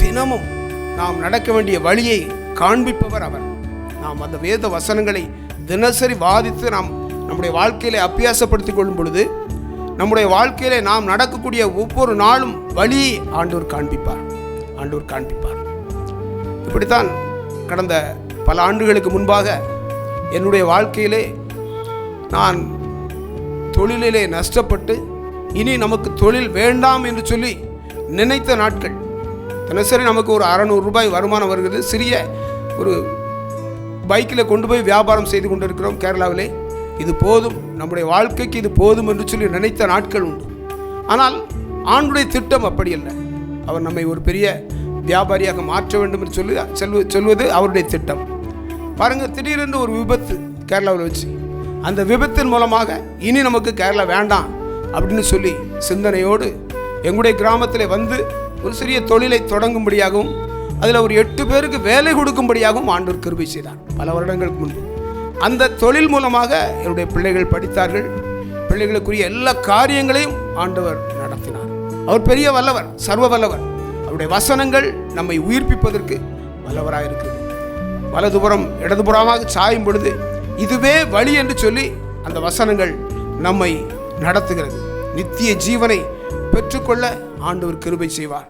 தினமும் நாம் நடக்க வேண்டிய வழியை காண்பிப்பவர் அவர். நாம் அந்த வேத வசனங்களை தினசரி வாதித்து நாம் நம்முடைய வாழ்க்கையிலே அபியாசப்படுத்திக் கொள்ளும் பொழுது நம்முடைய வாழ்க்கையிலே நாம் நடக்கக்கூடிய ஒவ்வொரு நாளும் வழியை ஆண்டவர் காண்பிப்பார். இப்படித்தான் கடந்த பல ஆண்டுகளுக்கு முன்பாக என்னுடைய வாழ்க்கையிலே நான் தொழிலிலே நஷ்டப்பட்டு இனி நமக்கு தொழில் வேண்டாம் என்று சொல்லி நினைத்த நாட்கள். தினசரி நமக்கு ஒரு 600 ரூபாய் வருமானம் வருகிறது. சிறிய ஒரு பைக்கில் கொண்டு போய் வியாபாரம் செய்து கொண்டிருக்கிறோம் கேரளாவிலே. இது போதும், நம்முடைய வாழ்க்கைக்கு இது போதும் என்று சொல்லி நினைத்த நாட்கள் உண்டு. ஆனால் ஆண்டுடைய திட்டம் அப்படி அல்ல. அவர் நம்மை ஒரு பெரிய வியாபாரியாக மாற்ற வேண்டும் என்று சொல்வது அவருடைய திட்டம். பாருங்கள், திடீரென்று ஒரு விபத்து கேரளாவில் வச்சு, அந்த விபத்தின் மூலமாக இனி நமக்கு கேரளா வேண்டாம் அப்படின்னு சொல்லி சிந்தனையோடு எங்களுடைய கிராமத்தில் வந்து ஒரு சிறிய தொழிலை தொடங்கும்படியாகவும் அதில் ஒரு 8 பேருக்கு வேலை கொடுக்கும்படியாகவும் ஆண்டவர் கிருபை செய்தார் பல வருடங்களுக்கு முன்பு. அந்த தொழில் மூலமாக என்னுடைய பிள்ளைகள் படித்தார்கள். பிள்ளைகளுக்குரிய எல்லா காரியங்களையும் ஆண்டவர் நடத்தினார். அவர் பெரிய வல்லவர், சர்வ வல்லவர். அவருடைய வசனங்கள் நம்மை உயிர்ப்பிப்பதற்கு வல்லவராயிருக்கிறது. வலதுபுறம் இடதுபுறமாக சாயும் பொழுது இதுவே வழி என்று சொல்லி அந்த வசனங்கள் நம்மை நடத்துகிறது. நித்திய ஜீவனை பெற்றுக்கொள்ள ஆண்டவர் கிருபை செய்வார்.